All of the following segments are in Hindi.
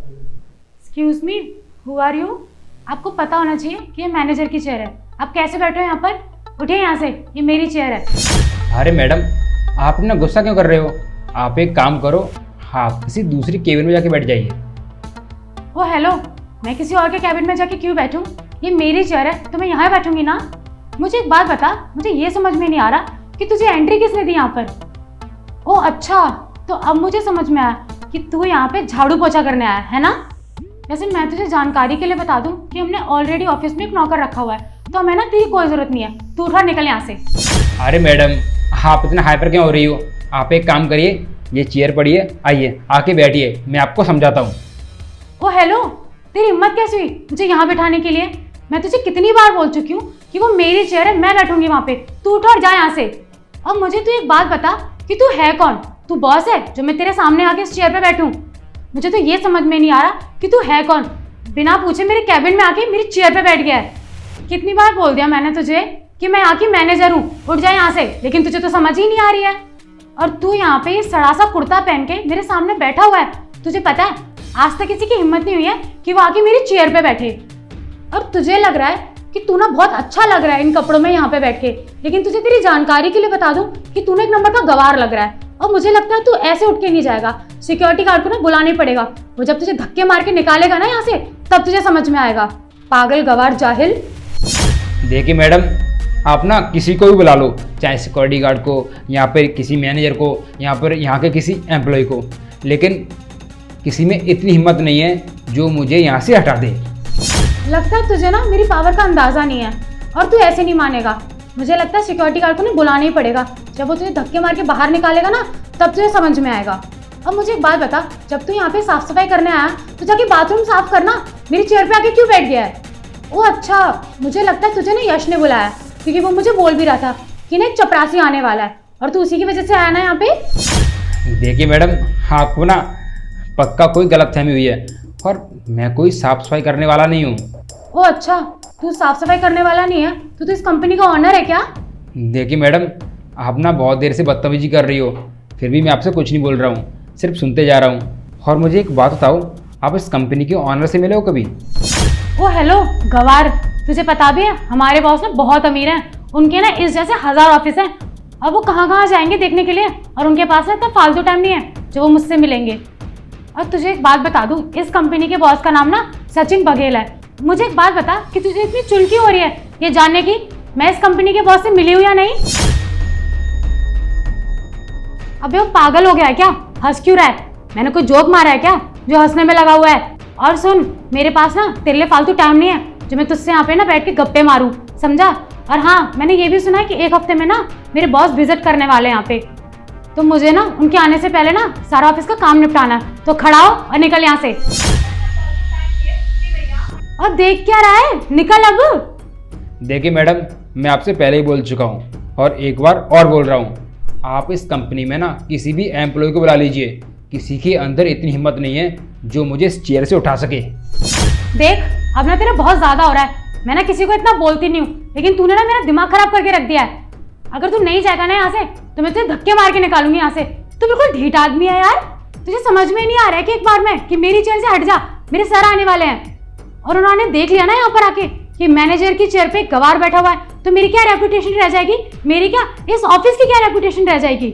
Excuse me, who are you? आपको पता होना चाहिए कि ये मैनेजर की चेयर है। आप कैसे बैठे हो यहाँ पर? उठिए यहाँ से, ये मेरी चेयर है। अरे मैडम, आप इतना गुस्सा क्यों कर रहे हो? आप एक काम करो, आप किसी दूसरी केबिन में जाके बैठ जाइए। ओ हेलो, मैं किसी और के कैबिन में जाके क्यों बैठूं? ये मेरी चेयर है तो मैं यहाँ बैठूंगी ना। मुझे एक बात बता, मुझे ये समझ में नहीं आ रहा कि तुझे एंट्री किसने दी यहाँ पर। ओ अच्छा, तो अब मुझे समझ में आया कि तू यहाँ पे झाड़ू पोछा करने आया है ना। वैसे मैं तुझे जानकारी के लिए बता दूं कि हमने ऑलरेडी ऑफिस में एक नौकर रखा हुआ है, तो हमें ना तेरी कोई जरूरत नहीं है। तू उठा, निकल यहाँ से। अरे मैडम, आप इतना हाइपर क्यों हो रही हो? आप एक काम करिए, ये चेयर पड़ी है, आइए आके बैठिए, मैं आपको समझाता हूँ। ओ हेलो, तेरी हिम्मत कैसे हुई मुझे यहाँ बिठाने के लिए? मैं तुझे कितनी बार बोल चुकी हूँ कि वो मेरी चेयर है, मैं बैठूंगी वहाँ पे। तू उठ और जा यहाँ से। अब मुझे तू एक बात बता कि तू है कौन? तू बॉस है जो मैं तेरे सामने आके इस चेयर पे बैठूं? मुझे तो ये समझ में नहीं आ रहा कि तू है कौन। बिना पूछे मेरे कैबिन में आके मेरी चेयर पे बैठ गया है। कितनी बार बोल दिया मैंने तुझे कि मैं यहाँ की मैनेजर हूँ, उठ जा यहाँ से, लेकिन तुझे तो समझ ही नहीं आ रही है। और तू यहाँ पे सड़ा सा कुर्ता पहन के मेरे सामने बैठा हुआ है। तुझे पता है, आज तक किसी की हिम्मत नहीं हुई है कि वो आके मेरी चेयर पे बैठे। और तुझे लग रहा है कि तू ना बहुत अच्छा लग रहा है इन कपड़ों में यहाँ पे बैठ के, लेकिन तुझे तेरी जानकारी के लिए बता दूं कि तूने एक नंबर का गवार लग रहा है। और मुझे लगता है तू ऐसे उठ के नहीं जाएगा। सिक्योरिटी गार्ड को ना बुलाना ही पड़ेगा। वो जब तुझे धक्के मार के निकालेगा ना यहाँ से, तब तुझे समझ में आएगा। पागल, गवार, जाहिल। देखिए मैडम, आप ना किसी को भी बुला लो, चाहे सिक्योरिटी गार्ड को, यहाँ पर किसी मैनेजर को, यहाँ के किसी एम्प्लॉय को, लेकिन किसी में इतनी हिम्मत नहीं है जो मुझे यहाँ से हटा दे। लगता है तुझे ना मेरी पावर का अंदाजा नहीं है, और तू ऐसे नहीं मानेगा। मुझे लगता है सिक्योरिटी गार्ड को ना बुलाना ही पड़ेगा। जब वो तुझे धक्के मार के बाहर निकालेगा ना, तब तुझे समझ में आएगा। अब मुझे एक बात बता, जब तू यहाँ पे साफ सफाई करने आया तो जाके बाथरूम साफ करना, मेरी चेयर पे आके क्यों बैठ गया है? ओ अच्छा, मुझे लगता है तुझे ना यश ने बुलाया, क्योंकि वो मुझे बोल भी रहा था कि ना एक चपरासी आने वाला है, और तू उसी की वजह से आया ना यहाँ पे। देखिए मैडम, आपको ना पक्का कोई गलतफहमी हुई है, और मैं कोई साफ सफाई करने वाला नहीं हूँ। ओ अच्छा, तू साफ सफाई करने वाला नहीं है तो तू इस कंपनी का ऑनर है क्या? देखिए मैडम, आप ना बहुत देर से बदतमीजी कर रही हो, फिर भी मैं आपसे कुछ नहीं बोल रहा हूँ, सिर्फ सुनते जा रहा हूँ। और मुझे एक बात बताओ, आप इस कंपनी के ऑनर से मिले हो कभी? ओ हेलो गवार, तुझे पता भी है हमारे बॉस ना बहुत अमीर हैं। उनके ना इस जैसे 1000 ऑफिस हैं, और वो कहाँ कहाँ जाएंगे देखने के लिए, और उनके पास ना इतना फालतू टाइम नहीं है जो वो मुझसे मिलेंगे। और तुझे एक बात बता दूं, इस कंपनी के बॉस का नाम ना सचिन बघेल है। मुझे एक बात बता कि तुझे इतनी चुलकी हो रही है ये जानने की मैं इस कंपनी के बॉस से मिली हूं या नहीं? अबे वो पागल हो गया है क्या? हंस क्यों रहा है? मैंने कोई जोक मारा है क्या जो हंसने में लगा हुआ है? और सुन, मेरे पास ना तेरे लिए फालतू टाइम नहीं है जो मैं तुझसे यहाँ पे ना बैठ के गप्पे मारूं, समझा? और हाँ, मैंने ये भी सुना है कि एक हफ्ते में ना मेरे बॉस विजिट करने वाले हैं यहाँ पे, तो मुझे ना उनके आने से पहले ना सारा ऑफिस का काम निपटाना है। तो खड़ा हो और निकल यहाँ से। और देख क्या रहा है, निकल अब। देखिए मैडम, मैं आपसे पहले ही बोल चुका हूँ और एक बार और बोल रहा हूँ, आप इस कंपनी में ना किसी भी एम्प्लॉय को बुला लीजिए, किसी के अंदर इतनी हिम्मत नहीं है जो मुझे इस चेयर से उठा सके। देख, अब ना तेरा बहुत ज्यादा हो रहा है। मैं ना किसी को इतना बोलती नहीं हूँ, लेकिन तूने ना मेरा दिमाग खराब करके रख दिया है। अगर तू नहीं जाएगा ना यहाँ से तो मैं तुझे धक्के मार के निकालूंगी यहाँ से। तू बिल्कुल ढीठ आदमी है यार। तुझे समझ में नहीं आ रहा है कि एक बार में कि मेरी चेयर से हट जा, मेरे सर आने वाले हैं। और उन्होंने देख लिया ना यहाँ पर आके कि मैनेजर की चेयर पे गवार बैठा हुआ है, तो मेरी क्या रेपुटेशन रह जाएगी? मेरी क्या, इस ऑफिस की क्या रेपुटेशन रह जाएगी?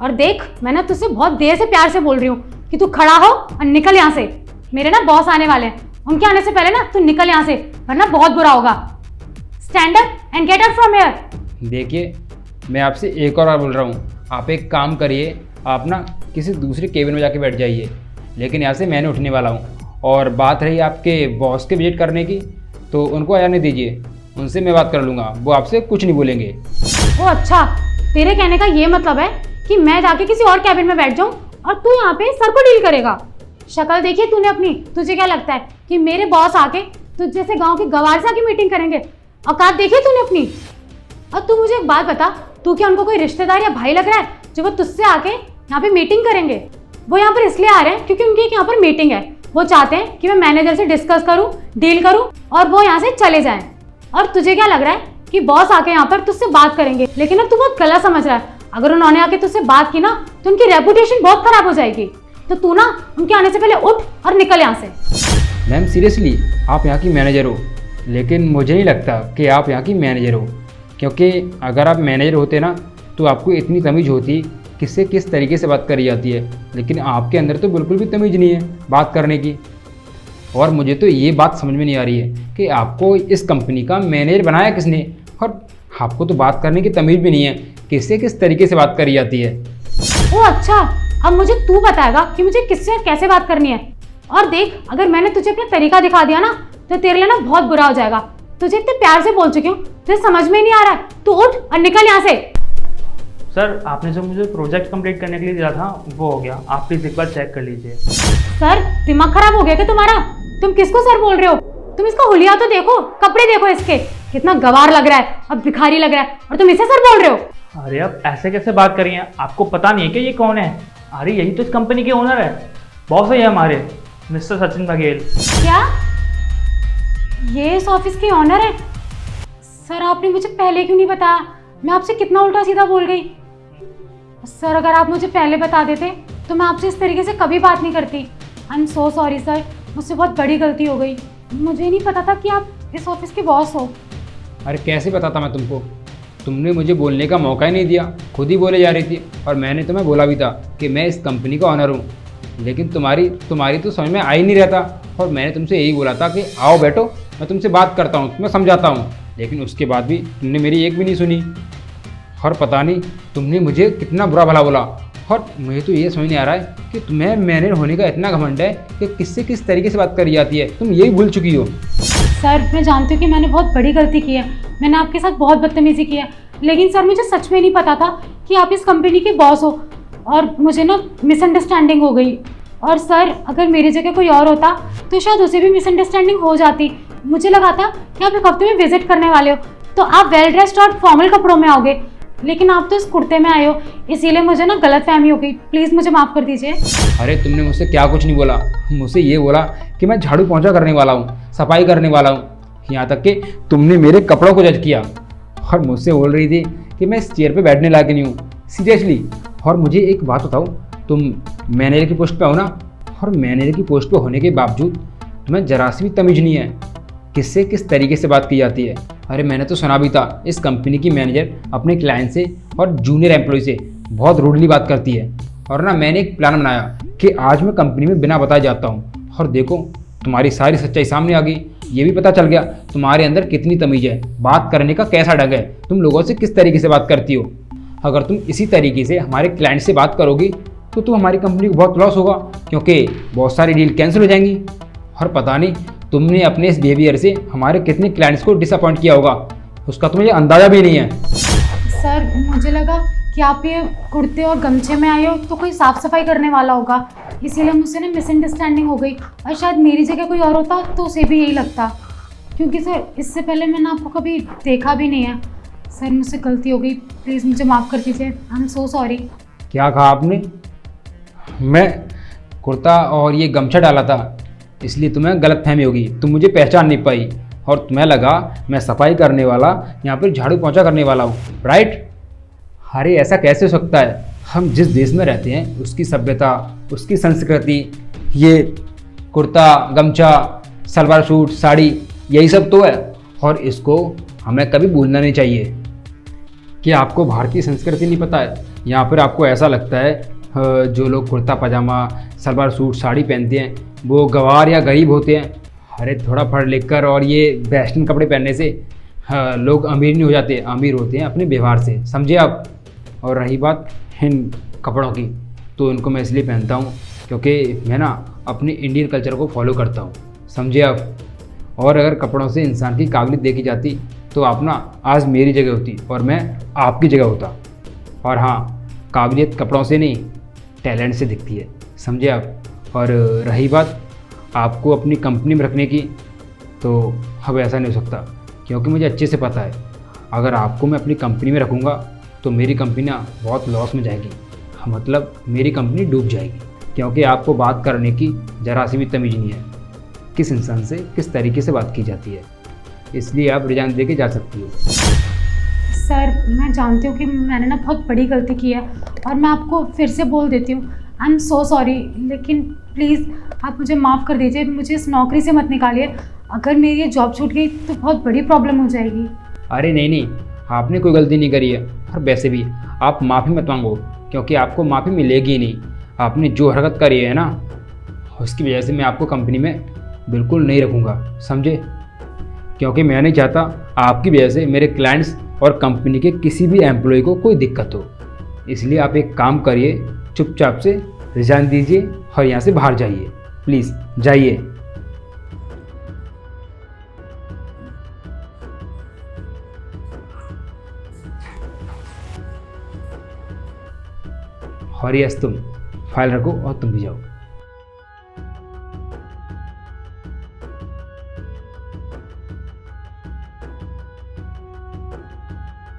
और देख, मैं ना तुझसे बहुत देर से प्यार से बोल रही हूँ कि तू खड़ा हो और निकल यहाँ से। मेरे ना बॉस आने वाले हैं, उनके आने से पहले ना तू निकल यहाँ से, वरना बहुत बुरा होगा। Stand up and get out from here. देखिए, मैं आपसे एक और बार बोल रहा हूँ, आप एक काम करिए, आप ना किसी दूसरे केबिन में जाके बैठ जाइए, लेकिन यहाँ से मैंने उठने वाला हूँ। और बात रही आपके बॉस के विजिट करने की, तो उनको आने दीजिए, उनसे मैं बात कर लूँगा, वो आपसे कुछ नहीं बोलेंगे। ओ अच्छा, तेरे कहने का ये मतलब है कि मैं जाके किसी और कैबिन में बैठ जाऊँ और तू यहाँ पे सर को डील करेगा? शक्ल देखिए तूने अपनी। तुझे क्या लगता है कि मेरे बॉस आके तुझ जैसे गाँव के गवार से आके मीटिंग करेंगे? औकात देखिए तूने अपनी। और तू मुझे एक बात बता, तू क्या उनको कोई रिश्तेदार या भाई लग रहा है जो वो तुझसे आके यहाँ पे मीटिंग करेंगे? वो यहाँ पर इसलिए आ रहे हैं क्योंकि उनकी एक यहाँ पर मीटिंग है। वो चाहते हैं कि मैं मैनेजर से डिस्कस करूं, डील करूं, और वो यहाँ से चले जाएं। और तुझे क्या लग रहा है कि बॉस आके यहाँ पर तुझसे बात करेंगे? लेकिन ना तू बहुत गलत समझ रहा है। अगर उन्होंने आके तुझसे बात की ना तो उनकी रेपुटेशन बहुत खराब हो जाएगी। तो तू ना उनके आने से पहले उठ और निकल यहाँ से। मैम सीरियसली आप यहाँ की मैनेजर हो, लेकिन मुझे नहीं लगता कि आप यहाँ की मैनेजर हो, क्योंकि अगर आप मैनेजर होते ना तो आपको इतनी तमीज़ होती किससे किस तरीके से बात करी जाती है, लेकिन आपके अंदर तो बिल्कुल भी तमीज़ नहीं है बात करने की। और मुझे तो ये बात समझ में नहीं आ रही है कि आपको इस कंपनी का मैनेजर बनाया किसने, और आपको तो बात करने की तमीज़ भी नहीं है किससे किस तरीके से बात करी जाती है। ओ अच्छा, अब मुझे तू बताएगा कि मुझे किससे और कैसे बात करनी है। और देख, अगर मैंने तुझे अपना तरीका दिखा दिया ना तो तेरे लिए ना बहुत बुरा हो जाएगा। तुझे इतने प्यार से बोल चुकी हूँ, तुझे समझ में नहीं आ रहा है, तू उठ और निकल यहाँ से। सर, आपने जो मुझे प्रोजेक्ट कंप्लीट करने के लिए दिया था वो हो गया, आप प्लीज़ एक बार चेक कर लीजिए। सर, दिमाग खराब हो गया क्या तुम्हारा? तुम किसको सर बोल रहे हो? तुम इसका हुलिया तो देखो, कपड़े देखो इसके, कितना गवार लग रहा है, अब भिखारी लग रहा है, और तुम इसे सर बोल रहे हो। अरे अब ऐसे कैसे बात करी है, आपको पता नहीं है कि ये कौन है? अरे यही तो इस कंपनी के ओनर है, बॉस है हमारे, मिस्टर सचिन बघेल। क्या ये इस ऑफिस के ऑनर है? सर, आपने मुझे पहले क्यों नहीं बताया? मैं आपसे कितना उल्टा सीधा बोल गई। सर, अगर आप मुझे पहले बता देते तो मैं आपसे इस तरीके से कभी बात नहीं करती। I am so sorry sir, मुझसे बहुत बड़ी गलती हो गई। मुझे नहीं पता था कि आप इस ऑफिस के बॉस हो। अरे कैसे बताता मैं तुमको, तुमने मुझे बोलने का मौका ही नहीं दिया, खुद ही बोले जा रही थी। और मैंने तुम्हें बोला भी था कि मैं इस कंपनी का ऑनर हूँ, लेकिन तुम्हारी तो समझ में आ ही नहीं रहता। और मैंने तुमसे यही बोला था कि आओ बैठो, मैं तुमसे बात करता हूँ, तुम्हें समझाता हूँ, लेकिन उसके बाद भी तुमने मेरी एक भी नहीं सुनी। और पता नहीं तुमने मुझे कितना बुरा भला बोला। और मुझे तो ये समझ नहीं आ रहा है कि तुम्हें मैनेजर होने का इतना घमंड है कि किससे किस तरीके से बात करी जाती है, तुम यही भूल चुकी हो। सर, मैं जानती हूँ कि मैंने बहुत बड़ी गलती की है, मैंने आपके साथ बहुत बदतमीजी की है, लेकिन सर मुझे सच में नहीं पता था कि आप इस कंपनी के बॉस हो, और मुझे ना मिसअंडरस्टैंडिंग हो गई। और सर, अगर मेरी जगह कोई और होता तो शायद उसे भी मिसअंडरस्टैंडिंग हो जाती। मुझे लगा था कि आप एक हफ्ते में विजिट करने वाले हो तो आप वेल ड्रेस्ड और फॉर्मल कपड़ों में आओगे, लेकिन आप तो इस कुर्ते में आए हो, इसीलिए मुझे ना गलतफहमी हो गई। प्लीज़ मुझे माफ़ कर दीजिए। अरे तुमने मुझसे क्या कुछ नहीं बोला, मुझसे ये बोला कि मैं झाड़ू पोंछा करने वाला हूँ, सफाई करने वाला हूँ। यहाँ तक कि तुमने मेरे कपड़ों को जज किया और मुझसे बोल रही थी कि मैं इस चेयर पे बैठने लायक नहीं हूँ, सीरियसली। और मुझे एक बात बताओ, तुम मैनेजर की पोस्ट पे हो ना, और मैनेजर की पोस्ट पे होने के बावजूद तुम्हें जरा सी भी तमीज़ नहीं है किससे किस तरीके से बात की जाती है। अरे मैंने तो सुना भी था इस कंपनी की मैनेजर अपने क्लाइंट से और जूनियर एम्प्लॉय से बहुत रूडली बात करती है। और ना मैंने एक प्लान बनाया कि आज मैं कंपनी में बिना बताए जाता हूँ, और देखो तुम्हारी सारी सच्चाई सामने आ गई। ये भी पता चल गया तुम्हारे अंदर कितनी तमीज़ है, बात करने का कैसा ढंग है, तुम लोगों से किस तरीके से बात करती हो। अगर तुम इसी तरीके से हमारे क्लाइंट से बात करोगी तो हमारी कंपनी को बहुत लॉस होगा, क्योंकि बहुत सारी डील कैंसिल हो जाएंगी। और पता नहीं तुमने अपने इस बिहेवियर से हमारे कितने क्लाइंट्स को डिसअपॉइंट किया होगा, उसका तुम्हें अंदाज़ा भी नहीं है। सर, मुझे लगा कि आप ये कुर्ते और गमछे में आए हो तो कोई साफ़ सफाई करने वाला होगा, इसीलिए मुझसे ना मिसअंडरस्टैंडिंग हो गई। और शायद मेरी जगह कोई और होता तो उसे भी यही लगता, क्योंकि सर इससे पहले मैंने आपको कभी देखा भी नहीं है। सर, मुझसे गलती हो गई, प्लीज़ मुझे माफ़ कर दीजिए। I am so sorry. क्या कहा आपने? मैं कुर्ता और ये गमछा डाला था इसलिए तुम्हें गलतफहमी होगी, तुम मुझे पहचान नहीं पाई, और तुम्हें लगा मैं सफाई करने वाला, यहाँ पर झाड़ू पोंछा करने वाला हूँ, राइट? अरे ऐसा कैसे हो सकता है? हम जिस देश में रहते हैं उसकी सभ्यता, उसकी संस्कृति, ये कुर्ता गमछा, सलवार सूट, साड़ी, यही सब तो है, और इसको हमें कभी भूलना नहीं चाहिए। कि आपको भारतीय संस्कृति नहीं पता है? यहाँ पर आपको ऐसा लगता है जो लोग कुर्ता पजामा, सलवार सूट, साड़ी पहनते हैं वो गंवार या गरीब होते हैं। अरे थोड़ा पढ़ लिख कर और ये वेस्टर्न कपड़े पहनने से लोग अमीर नहीं हो जाते, अमीर होते हैं अपने व्यवहार से, समझे आप? और रही बात इन कपड़ों की, तो इनको मैं इसलिए पहनता हूँ क्योंकि मैं ना अपने इंडियन कल्चर को फॉलो करता हूँ, समझे आप? और अगर कपड़ों से इंसान की काबिलियत देखी जाती तो आप ना आज मेरी जगह होती और मैं आपकी जगह होता। और हाँ, काबिलियत कपड़ों से नहीं, टैलेंट से दिखती है, समझे आप? और रही बात आपको अपनी कंपनी में रखने की, तो अब ऐसा नहीं हो सकता, क्योंकि मुझे अच्छे से पता है अगर आपको मैं अपनी कंपनी में रखूँगा तो मेरी कंपनी ना बहुत लॉस में जाएगी, मतलब मेरी कंपनी डूब जाएगी, क्योंकि आपको बात करने की ज़रा सी भी तमीज़ नहीं है किस इंसान से किस तरीके से बात की जाती है, इसलिए आप रिजाइन दे के जा सकती हो। सर, मैं जानती हूँ कि मैंने ना बहुत बड़ी गलती की है, और मैं आपको फिर से बोल देती हूँ, आई एम सो सॉरी, लेकिन प्लीज़ आप मुझे माफ़ कर दीजिए, मुझे इस नौकरी से मत निकालिए। अगर मेरी ये जॉब छूट गई तो बहुत बड़ी प्रॉब्लम हो जाएगी। अरे नहीं नहीं, आपने कोई गलती नहीं करी है, और वैसे भी आप माफ़ी मत मांगो, क्योंकि आपको माफ़ी मिलेगी ही नहीं। आपने जो हरकत करी है ना, उसकी वजह से मैं आपको कंपनी में बिल्कुल नहीं रखूँगा, समझे? क्योंकि मैं नहीं चाहता आपकी वजह से मेरे क्लाइंट्स और कंपनी के किसी भी एम्प्लॉय को कोई दिक्कत हो। इसलिए आप एक काम करिए, चुपचाप से रिजाइन दीजिए और यहाँ से बाहर जाइए, प्लीज़ जाइए। और यस, तुम फाइल रखो और तुम भी जाओ।